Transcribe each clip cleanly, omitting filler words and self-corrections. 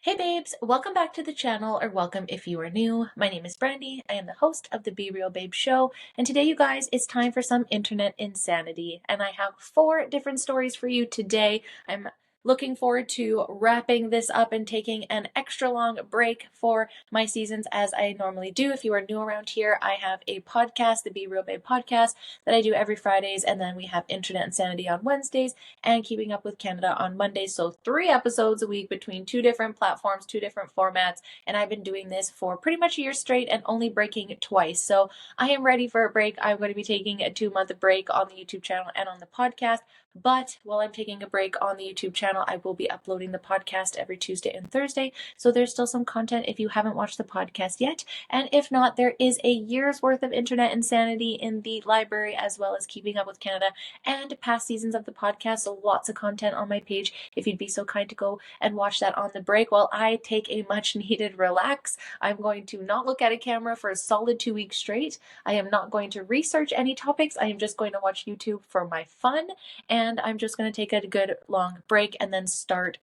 Hey babes, welcome back to the channel, or welcome if you are new. My name is Brandy. I am the host of the Be Real Babe show, and today, you guys, it's time for some internet insanity. And I have 4 different stories for you today. I'm looking forward to wrapping this up and taking an extra long break for my seasons as I normally do. If you are new around here, I have a podcast, the Be Real Babe podcast, that I do every Fridays, and then we have Internet Insanity on Wednesdays and Keeping Up with Canada on Mondays. So 3 episodes a week between 2 different platforms, 2 different formats, and I've been doing this for pretty much a year straight and only breaking twice. So I am ready for a break. I'm going to be taking a 2-month break on the YouTube channel and on the podcast. But while I'm taking a break on the YouTube channel, I will be uploading the podcast every Tuesday and Thursday. So there's still some content if you haven't watched the podcast yet. And if not, there is a year's worth of internet insanity in the library, as well as Keeping Up with Canada and past seasons of the podcast. So lots of content on my page if you'd be so kind to go and watch that on the break while I take a much needed relax. I'm going to not look at a camera for a solid 2 weeks straight. I am not going to research any topics. I am just going to watch YouTube for my fun, and I'm just going to take a good long break and then start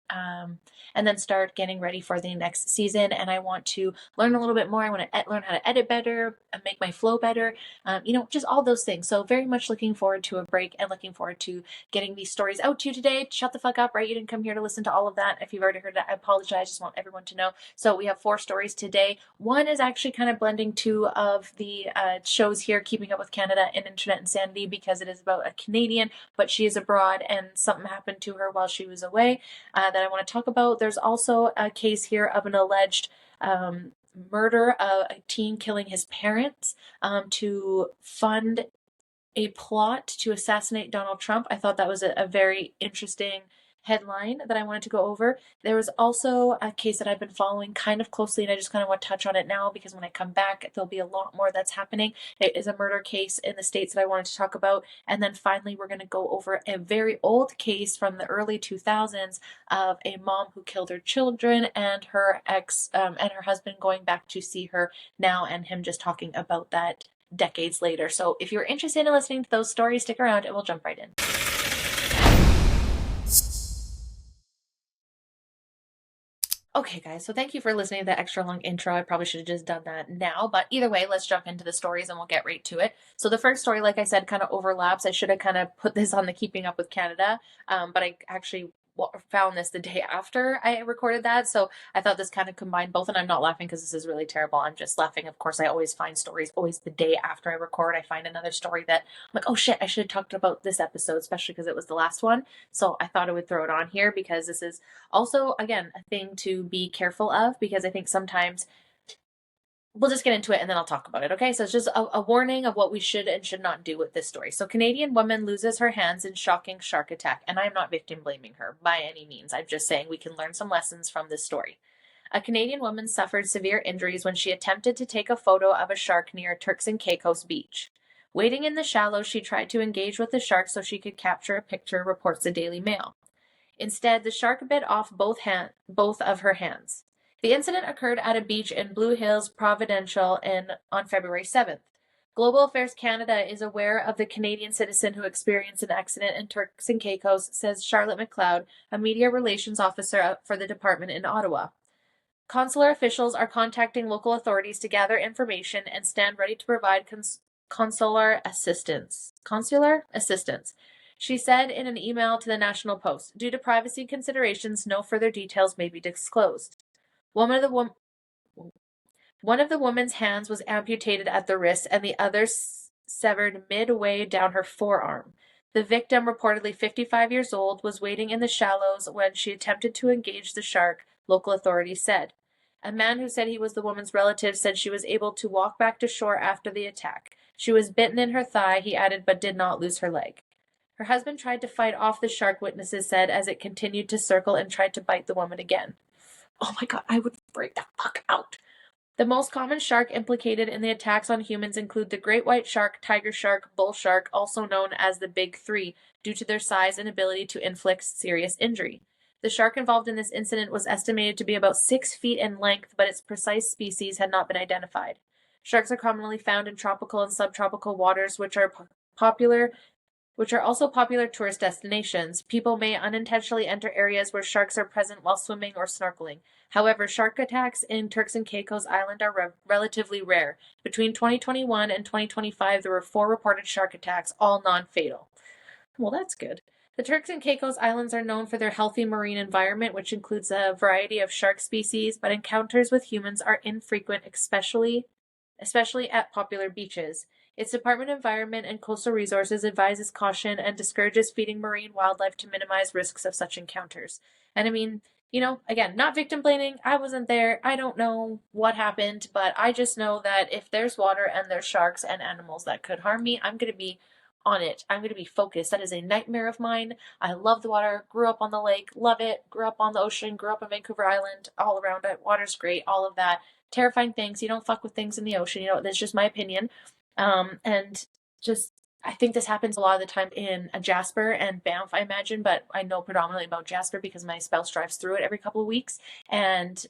getting ready for the next season. And I want to learn a little bit more. I want to learn how to edit better and make my flow better, just all those things. So very much looking forward to a break and looking forward to getting these stories out to you today. Shut the fuck up, right? You didn't come here to listen to all of that. If you've already heard that, I apologize. Just want everyone to know. So we have 4 stories today. One is actually kind of blending 2 of the shows here, Keeping Up with Canada and Internet Insanity, because it is about a Canadian, but she is abroad and something happened to her while she was away that I want to talk about. There's also a case here of an alleged murder of a teen killing his parents to fund a plot to assassinate Donald Trump. I thought that was a very interesting headline that I wanted to go over. There was also a case that I've been following kind of closely, and I just kind of want to touch on it now because when I come back, there'll be a lot more that's happening. It is a murder case in the States that I wanted to talk about. And then finally, we're going to go over a very old case from the early 2000s of a mom who killed her children and her and her husband going back to see her now, and him just talking about that decades later. So if you're interested in listening to those stories, stick around and we'll jump right in. Okay, guys, so thank you for listening to that extra long intro. I probably should have just done that now, but either way, let's jump into the stories and we'll get right to it. So the first story, like I said, kind of overlaps. I should have kind of put this on the Keeping Up with Canada, but I actually found this the day after I recorded that, so I thought this kind of combined both. And I'm not laughing because this is really terrible. I'm just laughing. Of course, I always find stories always the day after I record. I find another story that I'm like, oh shit, I should have talked about this episode, especially because it was the last one. So I thought I would throw it on here because this is also, again, a thing to be careful of, because I think sometimes we'll just get into it and then I'll talk about it. Okay, so it's just a warning of what we should and should not do with this story. So Canadian woman loses her hands in shocking shark attack. And I'm not victim blaming her by any means. I'm just saying we can learn some lessons from this story. A Canadian woman suffered severe injuries when she attempted to take a photo of a shark near Turks and Caicos Beach. Waiting in the shallows, she tried to engage with the shark so she could capture a picture, reports the Daily Mail. Instead, the shark bit off both of her hands. The incident occurred at a beach in Blue Hills Provincial on February 7th. Global Affairs Canada is aware of the Canadian citizen who experienced an accident in Turks and Caicos, says Charlotte McLeod, a media relations officer for the department in Ottawa. Consular officials are contacting local authorities to gather information and stand ready to provide consular assistance. Consular assistance. She said in an email to the National Post, due to privacy considerations, no further details may be disclosed. One of the woman's hands was amputated at the wrist and the other severed midway down her forearm. The victim, reportedly 55 years old, was waiting in the shallows when she attempted to engage the shark, local authorities said. A man who said he was the woman's relative said she was able to walk back to shore after the attack. She was bitten in her thigh, he added, but did not lose her leg. Her husband tried to fight off the shark, witnesses said, as it continued to circle and tried to bite the woman again. Oh my god, I would freak the fuck out. The most common shark implicated in the attacks on humans include the great white shark, tiger shark, bull shark, also known as the Big Three, due to their size and ability to inflict serious injury. The shark involved in this incident was estimated to be about 6 feet in length, but its precise species had not been identified. Sharks are commonly found in tropical and subtropical waters, which are popular which are also popular tourist destinations. People may unintentionally enter areas where sharks are present while swimming or snorkeling. However, shark attacks in Turks and Caicos Island are relatively rare. Between 2021 and 2025, there were 4 reported shark attacks, all non-fatal. Well, that's good. The Turks and Caicos Islands are known for their healthy marine environment, which includes a variety of shark species, but encounters with humans are infrequent, especially at popular beaches. Its Department of Environment and Coastal Resources advises caution and discourages feeding marine wildlife to minimize risks of such encounters. And I mean, again, not victim blaming. I wasn't there. I don't know what happened, but I just know that if there's water and there's sharks and animals that could harm me, I'm going to be on it. I'm going to be focused. That is a nightmare of mine. I love the water, grew up on the lake, love it, grew up on the ocean, grew up on Vancouver Island, all around it. Water's great, all of that. Terrifying things. You don't fuck with things in the ocean. That's just my opinion. And just, I think this happens a lot of the time in Jasper and Banff, I imagine, but I know predominantly about Jasper because my spouse drives through it every couple of weeks. And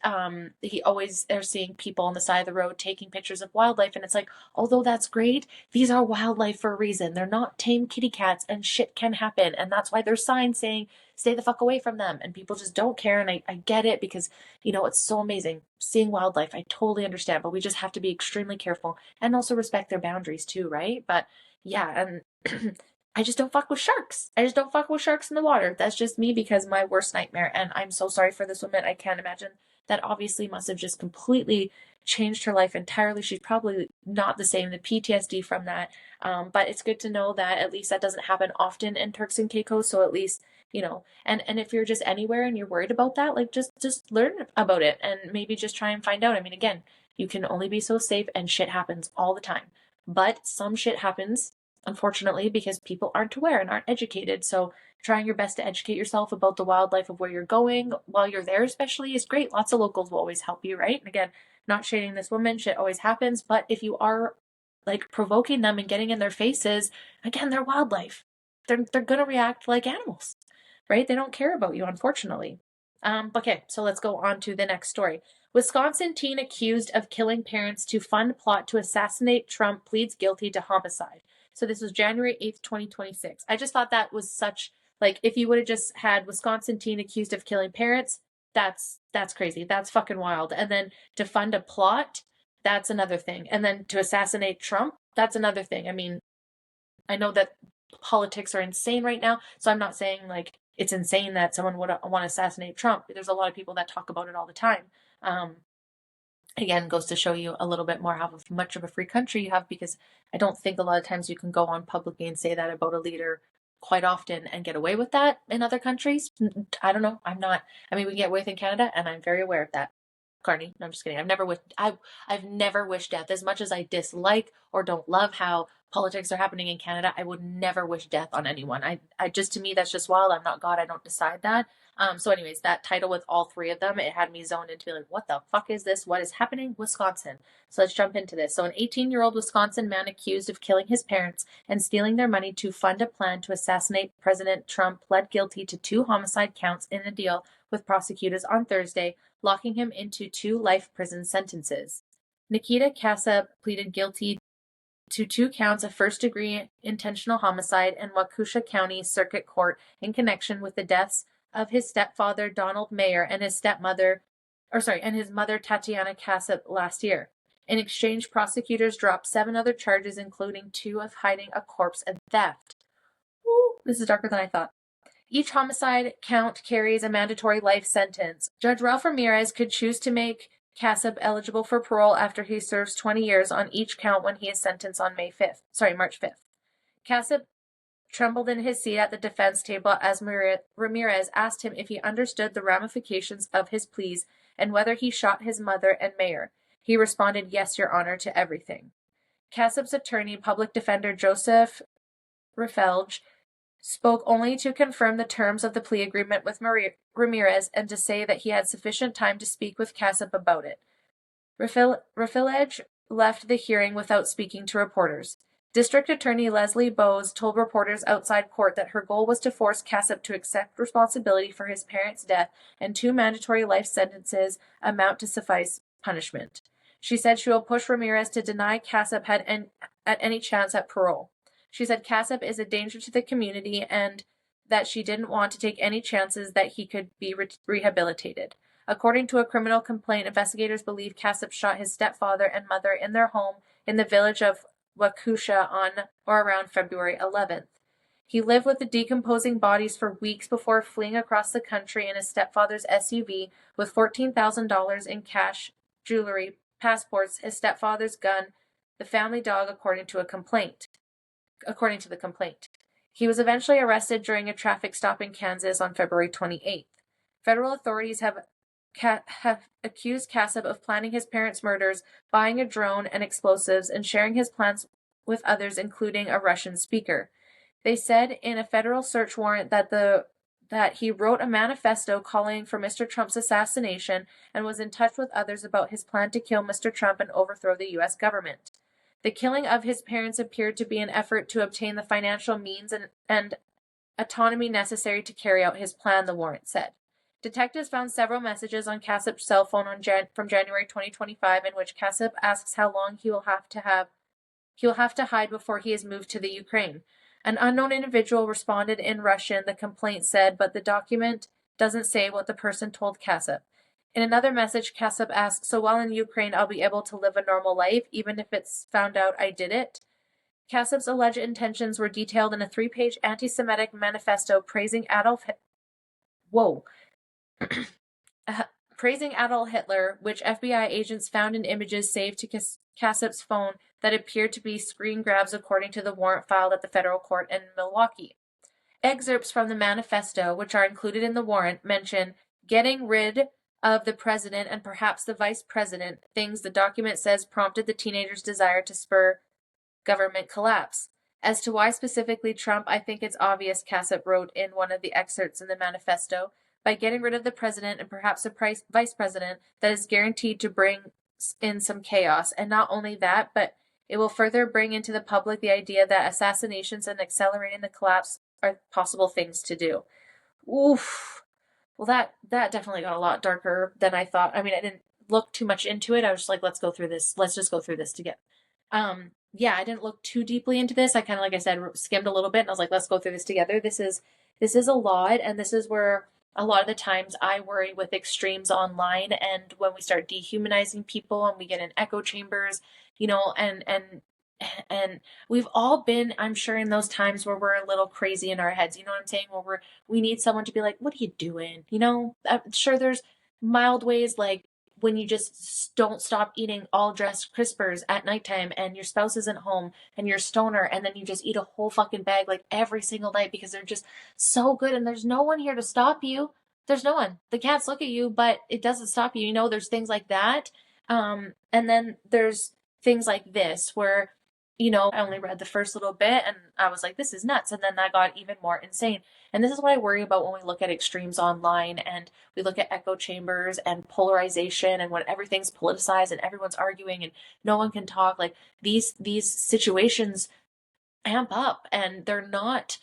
he always are seeing people on the side of the road taking pictures of wildlife. And it's like, although that's great, these are wildlife for a reason. They're not tame kitty cats, and shit can happen. And that's why there's signs saying, stay the fuck away from them. And people just don't care. And I get it because, it's so amazing seeing wildlife. I totally understand, but we just have to be extremely careful and also respect their boundaries too, right? But yeah, and I just don't fuck with sharks. I just don't fuck with sharks in the water. That's just me because my worst nightmare. And I'm so sorry for this woman. I can't imagine. That obviously must have just completely changed her life entirely. She's probably not the same, the PTSD from that. But it's good to know that at least that doesn't happen often in Turks and Caicos. So at least, and if you're just anywhere and you're worried about that, like just learn about it and maybe just try and find out. I mean, again, you can only be so safe and shit happens all the time. But some shit happens, unfortunately, because people aren't aware and aren't educated. So trying your best to educate yourself about the wildlife of where you're going while you're there especially is great. Lots of locals will always help you, right? And again, not shading this woman, shit always happens. But if you are like provoking them and getting in their faces, again, they're wildlife. They're gonna react like animals, right? They don't care about you, unfortunately. Okay, so let's go on to the next story. Wisconsin teen accused of killing parents to fund plot to assassinate Trump pleads guilty to homicide. So this was January 8th, 2026. I just thought that was such, like, if you would have just had Wisconsin teen accused of killing parents, that's crazy. That's fucking wild. And then to fund a plot, that's another thing. And then to assassinate Trump, that's another thing. I mean, I know that politics are insane right now, so I'm not saying like it's insane that someone would want to assassinate Trump. There's a lot of people that talk about it all the time. Again, goes to show you a little bit more how much of a free country you have, because I don't think a lot of times you can go on publicly and say that about a leader quite often and get away with that in other countries. I don't know. We can get away with in Canada, and I'm very aware of that. Carney. No, I'm just kidding. I've never wished death. As much as I dislike or don't love how politics are happening in Canada, I would never wish death on anyone. I just, to me, that's just wild. I'm not God. I don't decide that. So anyways, that title with all 3 of them, it had me zoned into like, what the fuck is this? What is happening? Wisconsin. So let's jump into this. So an 18-year-old Wisconsin man accused of killing his parents and stealing their money to fund a plan to assassinate President Trump pled guilty to 2 homicide counts in a deal with prosecutors on Thursday, locking him into 2 life prison sentences. Nikita Kasab pleaded guilty to 2 counts of first-degree intentional homicide in Waukesha County Circuit Court in connection with the deaths of his stepfather Donald Mayer and his mother Tatiana Kasab last year. In exchange, prosecutors dropped 7 other charges, including 2 of hiding a corpse and theft. Ooh, this is darker than I thought. Each homicide count carries a mandatory life sentence. Judge Ralph Ramirez could choose to make Kasab eligible for parole after he serves 20 years on each count when he is sentenced on March 5th. Kasab trembled in his seat at the defense table as Ramirez asked him if he understood the ramifications of his pleas and whether he shot his mother and Mayer. He responded, "Yes, Your Honor," to everything. Kasab's attorney, public defender Joseph Refelge, spoke only to confirm the terms of the plea agreement with Ramirez and to say that he had sufficient time to speak with Kasab about it. Refelge left the hearing without speaking to reporters. District Attorney Leslie Bowes told reporters outside court that her goal was to force Kasab to accept responsibility for his parents' death, and 2 mandatory life sentences amount to suffice punishment. She said she will push Ramirez to deny Kasab had any chance at parole. She said Cassup is a danger to the community and that she didn't want to take any chances that he could be rehabilitated. According to a criminal complaint, investigators believe Cassup shot his stepfather and mother in their home in the village of Waukesha on or around February 11th. He lived with the decomposing bodies for weeks before fleeing across the country in his stepfather's SUV with $14,000 in cash, jewelry, passports, his stepfather's gun, the family dog, according to the complaint. He was eventually arrested during a traffic stop in Kansas on February 28th. Federal authorities have accused Cassup of planning his parents' murders, buying a drone and explosives, and sharing his plans with others, including a Russian speaker. They said in a federal search warrant that he wrote a manifesto calling for Mr. Trump's assassination and was in touch with others about his plan to kill Mr. Trump and overthrow the U.S. government. The killing of his parents appeared to be an effort to obtain the financial means and autonomy necessary to carry out his plan, the warrant said. Detectives found several messages on Cassup's cell phone from January 2025 in which Cassup asks how long he will have to hide before he is moved to the Ukraine. An unknown individual responded in Russian, the complaint said, but the document doesn't say what the person told Cassup. In another message, Cassup asked, "So while in Ukraine, I'll be able to live a normal life, even if it's found out I did it?" Cassup's alleged intentions were detailed in a 3-page anti-Semitic manifesto praising Adolf Hitler, which FBI agents found in images saved to Cassup's phone that appeared to be screen grabs according to the warrant filed at the federal court in Milwaukee. Excerpts from the manifesto, which are included in the warrant, mention getting rid of the president and perhaps the vice president, things the document says prompted the teenager's desire to spur government collapse. As to why specifically Trump, I think it's obvious, Cassup wrote in one of the excerpts in the manifesto. By getting rid of the president and perhaps a vice president, that is guaranteed to bring in some chaos. And not only that, but it will further bring into the public the idea that assassinations and accelerating the collapse are possible things to do. Oof. Well, that definitely got a lot darker than I thought. I mean, I didn't look too much into it. I was just like, let's go through this. Let's just go through this together. Yeah, I didn't look too deeply into this. I kind of, like I said, skimmed a little bit and I was like, let's go through this together. This is a lot. And this is where a lot of the times I worry with extremes online and when we start dehumanizing people and we get in echo chambers, and we've all been, I'm sure, in those times where we're a little crazy in our heads, you know what I'm saying? Where we need someone to be like, what are you doing? I'm sure there's mild ways like when you just don't stop eating all dressed crispers at nighttime and your spouse isn't home and you're a stoner and then you just eat a whole fucking bag like every single night because they're just so good and there's no one here to stop you. There's no one. The cats look at you, but it doesn't stop you. There's things like that. And then there's things like this where, I only read the first little bit and I was like, this is nuts. And then that got even more insane. And this is what I worry about when we look at extremes online and we look at echo chambers and polarization and when everything's politicized and everyone's arguing and no one can talk. Like these situations amp up and they're not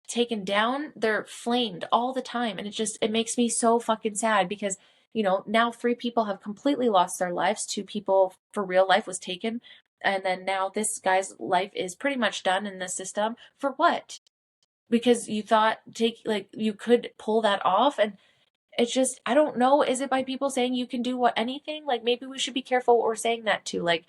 taken down, they're flamed all the time. And it makes me so fucking sad because, now 3 people have completely lost their lives. 2 people for real life was taken. And then now this guy's life is pretty much done in the system. For what? Because you thought you could pull that off. And it's just, I don't know. Is it by people saying you can do anything? Like maybe we should be careful what we're saying that to. Like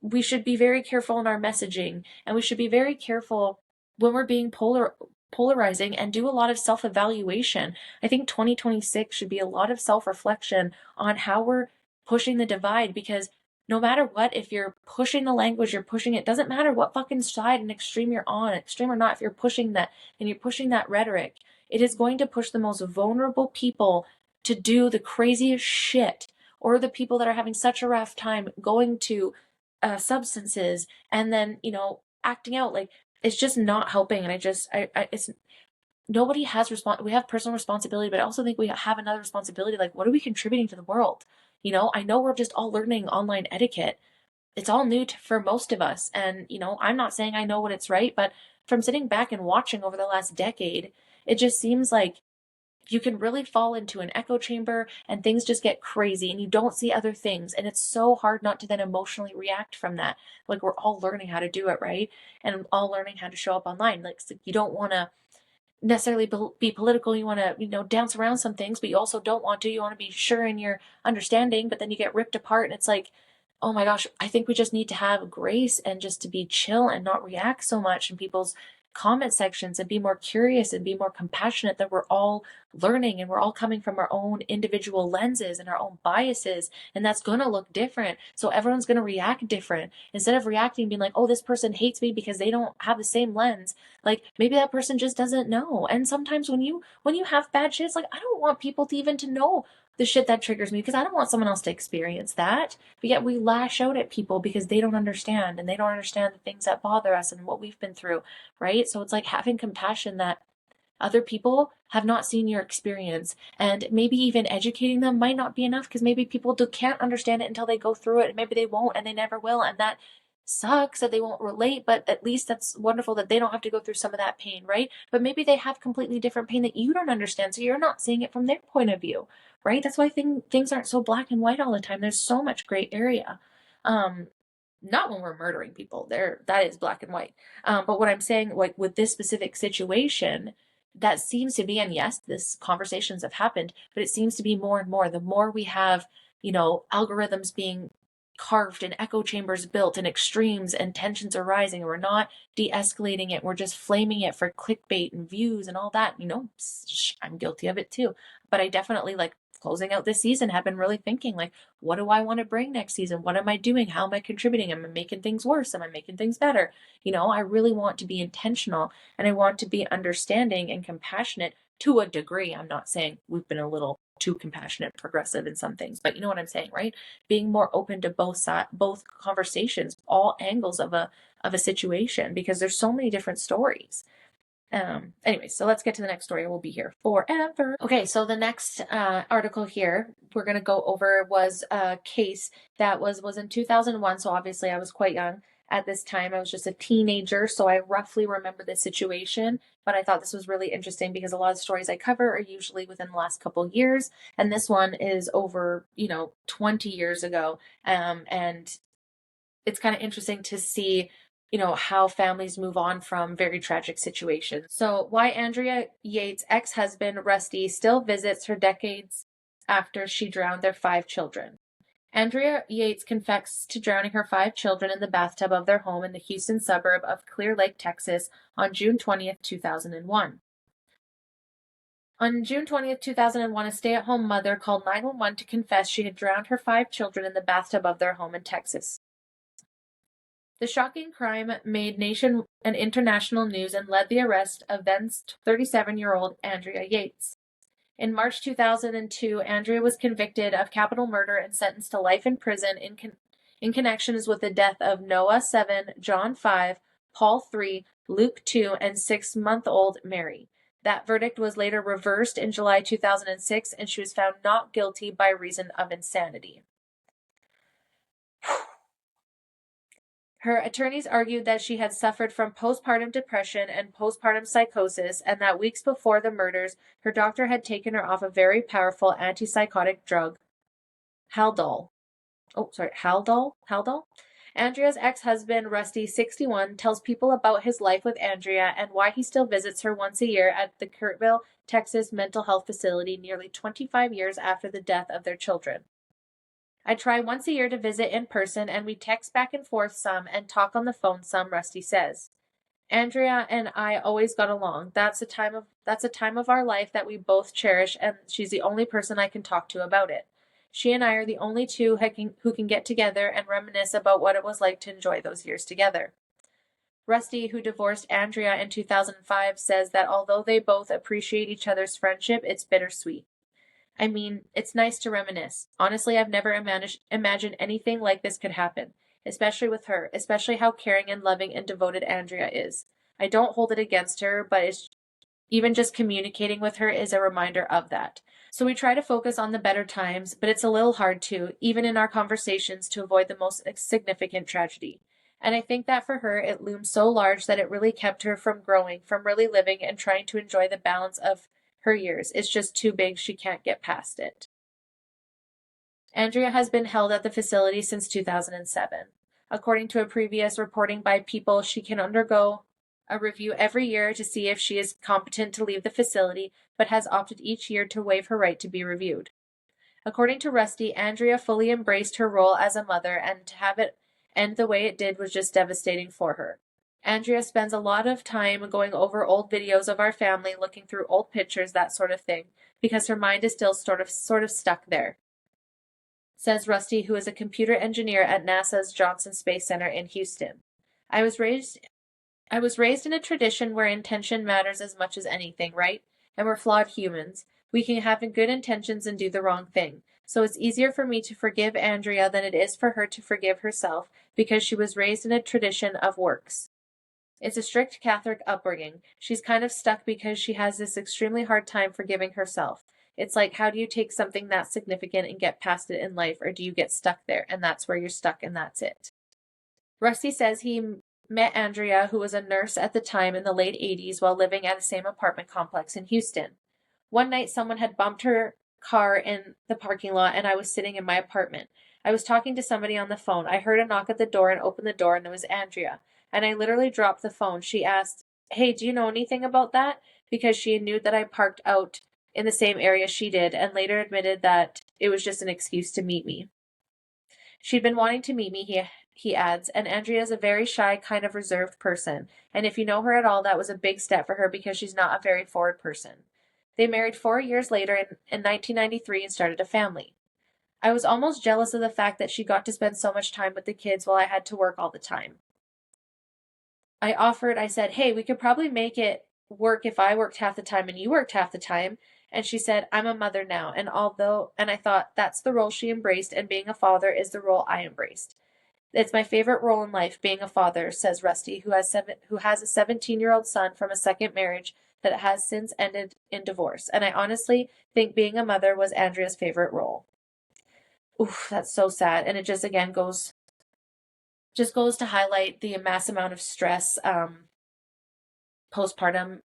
we should be very careful in our messaging and we should be very careful when we're being polarizing and do a lot of self-evaluation. I think 2026 should be a lot of self-reflection on how we're pushing the divide because no matter what, if you're pushing the language, you're pushing it. Doesn't matter what fucking side and extreme you're on, extreme or not, if you're pushing that and you're pushing that rhetoric, it is going to push the most vulnerable people to do the craziest shit or the people that are having such a rough time going to substances and then, acting out. Like it's just not helping. And it's nobody has we have personal responsibility, but I also think we have another responsibility. Like, what are we contributing to the world? I know we're just all learning online etiquette. It's all new for most of us. And, I'm not saying I know what it's right, but from sitting back and watching over the last decade, it just seems like you can really fall into an echo chamber and things just get crazy and you don't see other things. And it's so hard not to then emotionally react from that. Like, we're all learning how to do it, right? And all learning how to show up online. Like, so you don't want to necessarily be political. You want to, dance around some things, but you also don't want to. You want to be sure in your understanding, but then you get ripped apart and it's like, oh my gosh, I think we just need to have grace and just to be chill and not react so much in people's comment sections and be more curious and be more compassionate, that we're all learning and we're all coming from our own individual lenses and our own biases, and that's going to look different, so everyone's going to react different. Instead of reacting being like, oh, this person hates me because they don't have the same lens, like maybe that person just doesn't know. And sometimes when you have bad shit, it's like, I don't want people to even to know the shit that triggers me, because I don't want someone else to experience that. But yet we lash out at people because they don't understand, and they don't understand the things that bother us and what we've been through, right? So it's like having compassion that other people have not seen your experience, and maybe even educating them might not be enough, because maybe people can't understand it until they go through it, and maybe they won't and they never will, and that sucks that they won't relate. But at least that's wonderful that they don't have to go through some of that pain, right? But maybe they have completely different pain that you don't understand, so you're not seeing it from their point of view, right? That's why things aren't so black and white all the time. There's so much gray area. Not when we're murdering people, there that is black and white. But what I'm saying, like with this specific situation, that seems to be, and yes, this conversations have happened, but it seems to be more and more, the more we have, algorithms being carved and echo chambers built and extremes and tensions are rising, and we're not de-escalating it, we're just flaming it for clickbait and views and all that. I'm guilty of it too. But I definitely, like, closing out this season, have been really thinking, like, what do I want to bring next season? What am I doing? How am I contributing? Am I making things worse? Am I making things better? I really want to be intentional, and I want to be understanding and compassionate to a degree. I'm not saying we've been a little too compassionate, progressive in some things, but you know what I'm saying, right? Being more open to both conversations, all angles of a situation, because there's so many different stories. Anyway, so let's get to the next story. We'll be here forever. Okay, so the next article here we're going to go over was a case that was in 2001. So obviously I was quite young at this time. I was just a teenager, so I roughly remember the situation. But I thought this was really interesting because a lot of stories I cover are usually within the last couple of years, and this one is over 20 years ago. And it's kind of interesting to see how families move on from very tragic situations. So, why Andrea Yates' ex-husband Rusty still visits her decades after she drowned their 5 children. Andrea Yates confessed to drowning her 5 children in the bathtub of their home in the Houston suburb of Clear Lake, Texas on June 20th, 2001. On June 20th, 2001, a stay-at-home mother called 911 to confess she had drowned her 5 children in the bathtub of their home in Texas. The shocking crime made nation and international news and led the arrest of then 37-year-old Andrea Yates. In March 2002, Andrea was convicted of capital murder and sentenced to life in prison in connections with the death of Noah 7, John 5, Paul 3, Luke 2, and 6-month-old Mary. That verdict was later reversed in July 2006, and she was found not guilty by reason of insanity. Her attorneys argued that she had suffered from postpartum depression and postpartum psychosis, and that weeks before the murders, her doctor had taken her off a very powerful antipsychotic drug, Haldol. Haldol? Andrea's ex-husband, Rusty, 61, tells people about his life with Andrea and why he still visits her once a year at the Kirtville, Texas mental health facility nearly 25 years after the death of their children. I try once a year to visit in person, and we text back and forth some and talk on the phone some, Rusty says. Andrea and I always got along. That's a time of our life that we both cherish, and she's the only person I can talk to about it. She and I are the only two who can get together and reminisce about what it was like to enjoy those years together. Rusty, who divorced Andrea in 2005, says that although they both appreciate each other's friendship, it's bittersweet. I mean, it's nice to reminisce. Honestly, I've never imagined anything like this could happen, especially with her, especially how caring and loving and devoted Andrea is. I don't hold it against her, but even just communicating with her is a reminder of that. So we try to focus on the better times, but it's a little hard to, even in our conversations, to avoid the most significant tragedy. And I think that for her, it loomed so large that it really kept her from growing, from really living and trying to enjoy the balance of her years. It's just too big. She can't get past it. Andrea has been held at the facility since 2007. According to a previous reporting by People, she can undergo a review every year to see if she is competent to leave the facility, but has opted each year to waive her right to be reviewed. According to Rusty, Andrea fully embraced her role as a mother, and to have it end the way it did was just devastating for her. Andrea spends a lot of time going over old videos of our family, looking through old pictures, that sort of thing, because her mind is still sort of stuck there, says Rusty, who is a computer engineer at NASA's Johnson Space Center in Houston. I was raised in a tradition where intention matters as much as anything, right? And we're flawed humans. We can have good intentions and do the wrong thing. So it's easier for me to forgive Andrea than it is for her to forgive herself, because she was raised in a tradition of works. It's a strict Catholic upbringing. She's kind of stuck because she has this extremely hard time forgiving herself. It's like, how do you take something that significant and get past it in life, or do you get stuck there, and that's where you're stuck, and that's it? Rusty says he met Andrea, who was a nurse at the time in the late 80s, while living at the same apartment complex in Houston. One night, someone had bumped her car in the parking lot, and I was sitting in my apartment. I was talking to somebody on the phone. I heard a knock at the door and opened the door, and it was Andrea. And I literally dropped the phone. She asked, "Hey, do you know anything about that?" Because she knew that I parked out in the same area she did, and later admitted that it was just an excuse to meet me. She'd been wanting to meet me, he adds, and Andrea is a very shy, kind of reserved person. And if you know her at all, that was a big step for her because she's not a very forward person. They married 4 years later in 1993 and started a family. I was almost jealous of the fact that she got to spend so much time with the kids while I had to work all the time. I said, "Hey, we could probably make it work if I worked half the time and you worked half the time." And she said, "I'm a mother now." And I thought that's the role she embraced, and being a father is the role I embraced. It's my favorite role in life, being a father, says Rusty, who has a 17-year-old son from a second marriage that has since ended in divorce. And I honestly think being a mother was Andrea's favorite role. Oof, that's so sad. And it just again goes to highlight the mass amount of stress postpartum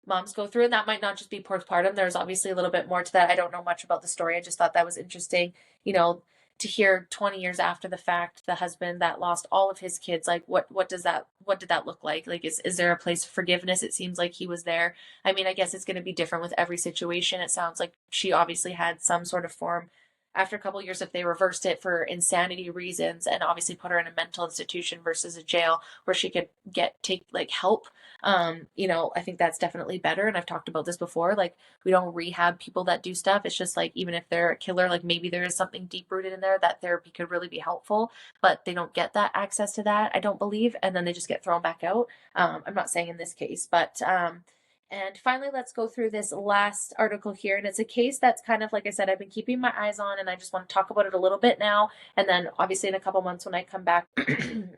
moms go through. And that might not just be postpartum. There's obviously a little bit more to that. I don't know much about the story. I just thought that was interesting, to hear 20 years after the fact, the husband that lost all of his kids, like what did that look like? Like, is there a place of forgiveness? It seems like he was there. I mean, I guess it's going to be different with every situation. It sounds like she obviously had some sort of form after a couple of years, if they reversed it for insanity reasons and obviously put her in a mental institution versus a jail where she could take help. I think that's definitely better. And I've talked about this before. Like, we don't rehab people that do stuff. It's just like, even if they're a killer, like maybe there is something deep rooted in there that therapy could really be helpful, but they don't get that access to that, I don't believe. And then they just get thrown back out. I'm not saying in this case, but, and finally, let's go through this last article here. And it's a case that's kind of, like I said, I've been keeping my eyes on, and I just want to talk about it a little bit now. And then obviously in a couple months when I come back.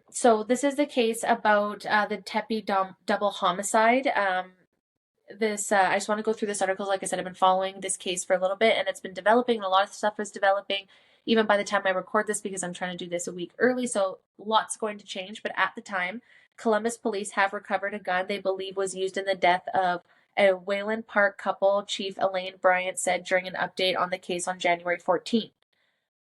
So this is the case about the Tepe double homicide. I just want to go through this article. Like I said, I've been following this case for a little bit, and it's been developing. A lot of stuff is developing even by the time I record this, because I'm trying to do this a week early. So lots going to change. But at the time, Columbus police have recovered a gun they believe was used in the death of a Wayland Park couple, Chief Elaine Bryant said during an update on the case on January 14th.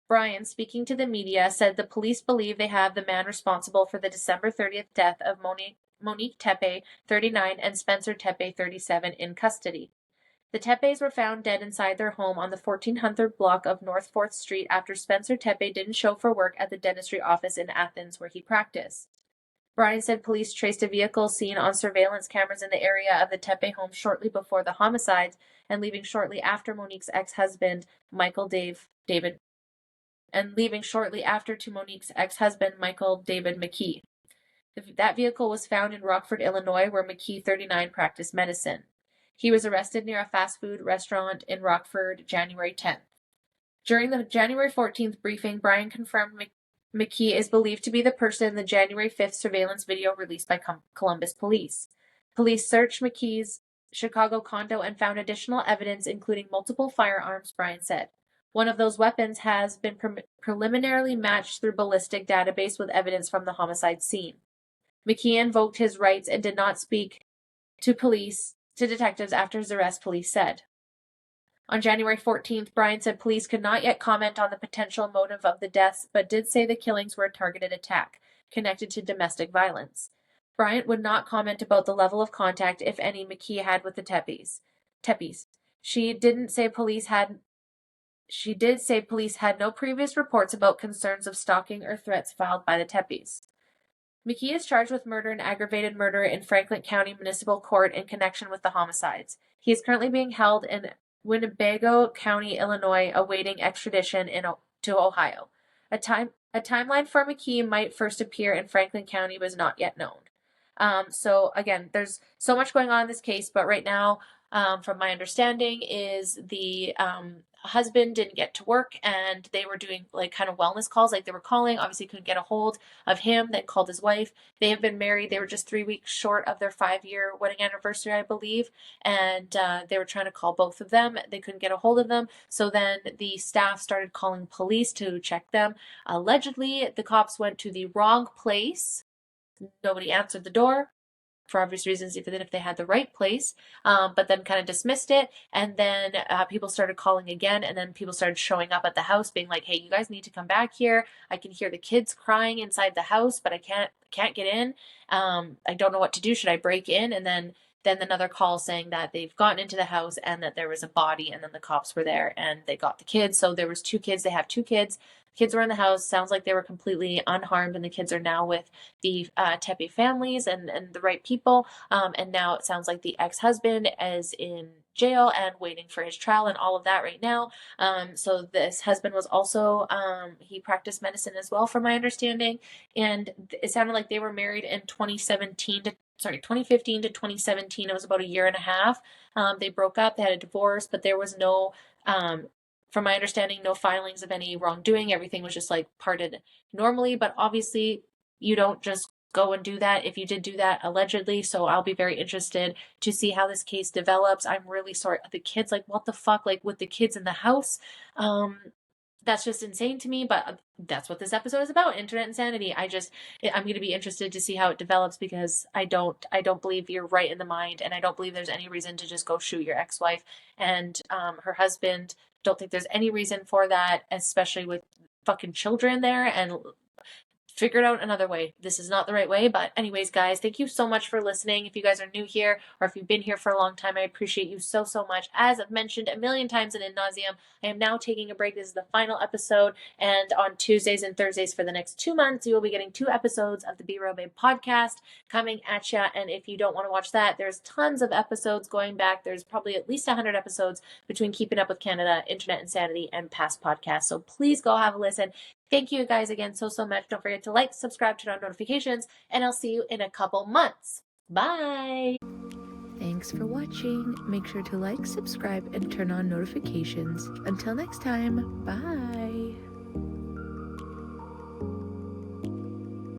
Bryant, speaking to the media, said the police believe they have the man responsible for the December 30th death of Monique Tepe, 39, and Spencer Tepe, 37, in custody. The Tepes were found dead inside their home on the 1400 block of North 4th Street after Spencer Tepe didn't show for work at the dentistry office in Athens where he practiced. Brian said police traced a vehicle seen on surveillance cameras in the area of the Tepe home shortly before the homicides and leaving shortly after Monique's ex-husband, David Michael David McKee. That vehicle was found in Rockford, Illinois, where McKee, 39, practiced medicine. He was arrested near a fast food restaurant in Rockford, January 10th. During the January 14th briefing, Brian confirmed McKee is believed to be the person in the January 5th surveillance video released by Columbus police. Police searched McKee's Chicago condo and found additional evidence, including multiple firearms, Brian said. One of those weapons has been preliminarily matched through ballistic database with evidence from the homicide scene. McKee invoked his rights and did not speak to detectives after his arrest, police said. On January 14th, Bryan said police could not yet comment on the potential motive of the deaths, but did say the killings were a targeted attack connected to domestic violence. Bryant would not comment about the level of contact, if any, McKee had with the Tepes. She did say police had no previous reports about concerns of stalking or threats filed by the Tepes. McKee is charged with murder and aggravated murder in Franklin County Municipal Court in connection with the homicides. He is currently being held in Winnebago County, Illinois, awaiting extradition to Ohio. A timeline for McKee might first appear in Franklin County was not yet known. So again, there's so much going on in this case, but right now, from my understanding, is the husband didn't get to work and they were doing like kind of wellness calls. Like they were calling, obviously couldn't get a hold of him, then called his wife. They have been married. They were just 3 weeks short of their 5-year wedding anniversary, I believe. And they were trying to call both of them. They couldn't get a hold of them. So then the staff started calling police to check them. Allegedly, the cops went to the wrong place. Nobody answered the door for obvious reasons, even if they had the right place, but then kind of dismissed it. And then people started calling again, and then people started showing up at the house being like, hey, you guys need to come back here. I can hear the kids crying inside the house, but I can't get in. I don't know what to do. Should I break in? And then another call saying that they've gotten into the house and that there was a body, and then the cops were there and they got the kids. So there was 2 kids. They have 2 kids. Kids were in the house. Sounds like they were completely unharmed, and the kids are now with the Tepe families and the right people. And now it sounds like the ex-husband is in jail and waiting for his trial and all of that right now. So this husband was also, he practiced medicine as well, from my understanding. And it sounded like they were married in 2015 to 2017. It was about a year and a half. They broke up, they had a divorce, but there was no, from my understanding, no filings of any wrongdoing. Everything was just like parted normally, but obviously you don't just go and do that if you did do that allegedly. So I'll be very interested to see how this case develops. I'm really sorry. The kids, like, what the fuck, like with the kids in the house. That's just insane to me, but that's what this episode is about, internet insanity. I'm going to be interested to see how it develops, because I don't believe you're right in the mind, and I don't believe there's any reason to just go shoot your ex-wife and her husband. Don't think there's any reason for that, especially with fucking children there, and figure it out another way. This is not the right way. But anyways, guys, thank you so much for listening. If you guys are new here, or if you've been here for a long time, I appreciate you so much. As I've mentioned a million times and in nauseum, I am now taking a break. This is the final episode, and on Tuesdays and Thursdays for the next 2 months, you will be getting 2 episodes of the Be Real Babe podcast coming at ya. And if you don't want to watch that, there's tons of episodes going back. There's probably at least 100 episodes between Keeping Up with Canada, Internet Insanity, and past podcasts. So please go have a listen. Thank you guys again so much. Don't forget to like, subscribe, turn on notifications, and I'll see you in a couple months. Bye! Thanks for watching. Make sure to like, subscribe, and turn on notifications. Until next time, bye!